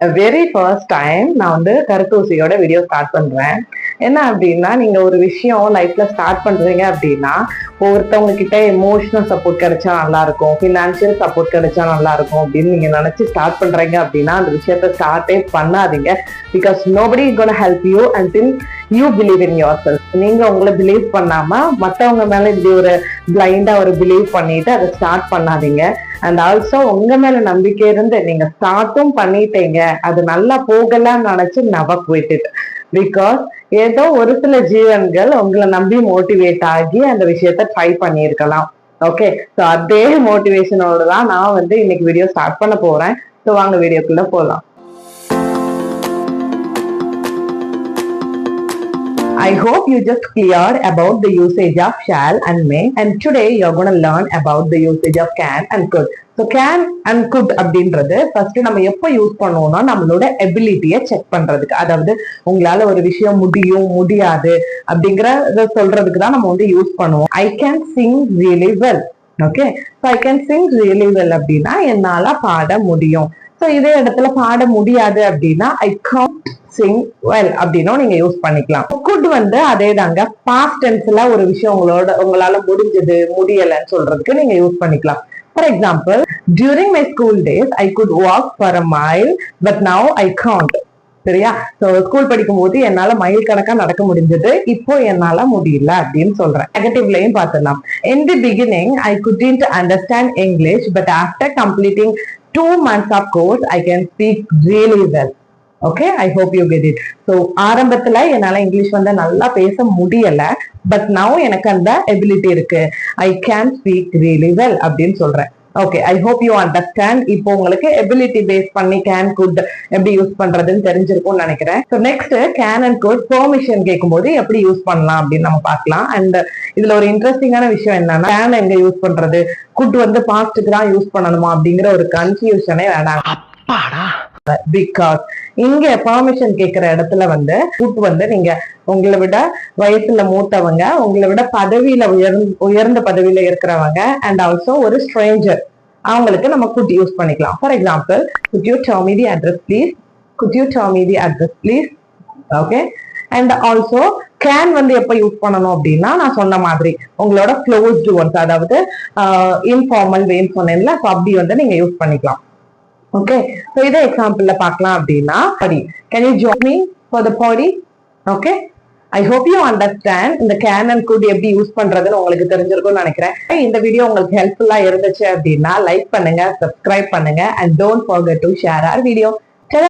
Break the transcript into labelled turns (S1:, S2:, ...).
S1: Very first time நான் வந்து கருத்தூசியோட video start பண்றேன். என்ன அப்படின்னா, நீங்க ஒரு விஷயம் லைஃப்ல ஸ்டார்ட் பண்றீங்க அப்படின்னா, ஒருத்தவங்க கிட்ட எமோஷனல் சப்போர்ட் கிடைச்சா நல்லா இருக்கும், ஃபினான்ஷியல் சப்போர்ட் கிடைச்சா நல்லா இருக்கும் அப்படின்னு நீங்க நினைச்சு ஸ்டார்ட் பண்றீங்க அப்படின்னா அந்த விஷயத்த ஸ்டார்ட்டே பண்ணாதீங்க. Because nobody is gonna help you until you believe in yourself. நீங்க உங்களை பிலீவ் பண்ணாம மற்றவங்க மேல இப்படி ஒரு பிளைண்டா ஒரு பிலீவ் பண்ணிட்டு அதை ஸ்டார்ட் பண்ணாதீங்க. அண்ட் ஆல்சோ உங்க மேல நம்பிக்கை இருந்து நீங்க ஸ்டார்ட்டும் பண்ணிட்டீங்க, அது நல்லா போகலாம்னு நினைச்சு நெவர் குவிட் இட். பிகாஸ் ஏதோ ஒரு சில ஜீவன்கள் உங்களை நம்பி மோட்டிவேட் ஆகி அந்த விஷயத்த ட்ரை பண்ணியிருக்கலாம். ஓகே, ஸோ அதே மோட்டிவேஷனோட தான் நான் வந்து இன்னைக்கு வீடியோ ஸ்டார்ட் பண்ண போறேன். ஸோ வாங்க வீடியோக்குள்ள போகலாம். I hope you just cleared about the usage of shall and may, and today you're going to learn about the usage of can and could. So can and could அப்படின்றது first நம்ம எப்போ use பண்ணுவோம்னா நம்மளோட எபிலிட்டியை check பண்றதுக்கு. அதாவது உங்களால ஒரு விஷயம் முடியும் முடியாது அப்படிங்கிறத சொல்றதுக்கு தான் நம்ம வந்து யூஸ் பண்ணுவோம். I can sing really well. Okay, so I can Singh really well அப்படின்னா என்னால பாட முடியும். ஸோ இதே இடத்துல பாட முடியாது அப்படின்னா ஐ கான்ட் சிங் வெல் அப்படின்னும் நீங்க யூஸ் பண்ணிக்கலாம். குட் வந்து அதே தாங்க, பாஸ்ட் டென்ஸ்ல ஒரு விஷயம் உங்களால முடிஞ்சது முடியலன்னு சொல்றதுக்கு நீங்க யூஸ் பண்ணிக்கலாம். For example, during my school days I could walk for a mile but now I can't. சரியா? சோ ஸ்கூல் படிக்கும் போது என்னால மைல் கணக்கா நடக்க முடிஞ்சது, இப்போ என்னால முடியல அப்படின்னு சொல்றேன். நெகட்டிவ்லயும் பார்த்துடலாம். In the beginning I couldn't understand English, but after completing 2 months of course I can speak really well. Okay, I hope you get it. So ஆரம்பத்துல என்னால இங்கிலீஷ் வந்து நல்லா பேச முடியல, பட் நவ் எனக்கு அந்த எபிலிட்டி இருக்கு, I can speak really well அப்படின்னு சொல்றேன். Okay, I hope you understand. இப்போ உங்களுக்கு எபிலிட்டி பேஸ் பண்ணி கேன் குட் எப்படி யூஸ் பண்றதுன்னு தெரிஞ்சிருக்கும்னு நினைக்கிறேன். So next can and good permission கேட்கும்போது எப்படி யூஸ் பண்ணலாம் அப்படின்னு நம்ம பார்க்கலாம். அண்ட் இதுல ஒரு இன்ட்ரெஸ்டிங்கான விஷயம் என்னன்னா, கேன் எங்க யூஸ் பண்றது, குட் வந்து பாஸ்டுக்கு தான் யூஸ் பண்ணணுமா அப்படிங்கிற ஒரு கன்ஃபியூஷனே வேணாம். பிகாஸ் இங்க பெர்மிஷன் கேட்கிற இடத்துல வந்து குட் வந்து நீங்க உங்களை விட வயசுல மூத்தவங்க, உங்களை விட பதவியில உயர்ந்த பதவியில இருக்கிறவங்க, அண்ட் ஆல்சோ ஒரு ஸ்ட்ரேஞ்சர், அவங்களுக்கு நம்ம குட் யூஸ் பண்ணிக்கலாம். For example, good you tell me the address please, good you tell me the address please. Okay, and also can வந்து எப்ப யூஸ் பண்ணணும் அப்படின்னா நான் சொன்ன மாதிரி உங்களோட க்ளோஸ்டு ஒன்ஸ், அதாவது இன்ஃபார்மல் வேன்னு சொன்னேன்ல, ஸோ அப்படி வந்து நீங்க யூஸ் பண்ணிக்கலாம். ஓகே, ஸோ இதே எக்ஸாம்பிள்ல பார்க்கலாம் அப்படின்னா, படி, can you join me for the party? Okay, I hope you understand இந்த கேன் அண்ட் குட் எப்படி யூஸ் பண்றதுன்னு உங்களுக்கு தெரிஞ்சிருக்கும்னு நினைக்கிறேன். இந்த வீடியோ உங்களுக்கு ஹெல்ப்ஃபுல்லா இருந்துச்சு அப்படின்னா லைக் பண்ணுங்க, சப்ஸ்கிரைப் பண்ணுங்க, and don't forget to share our video.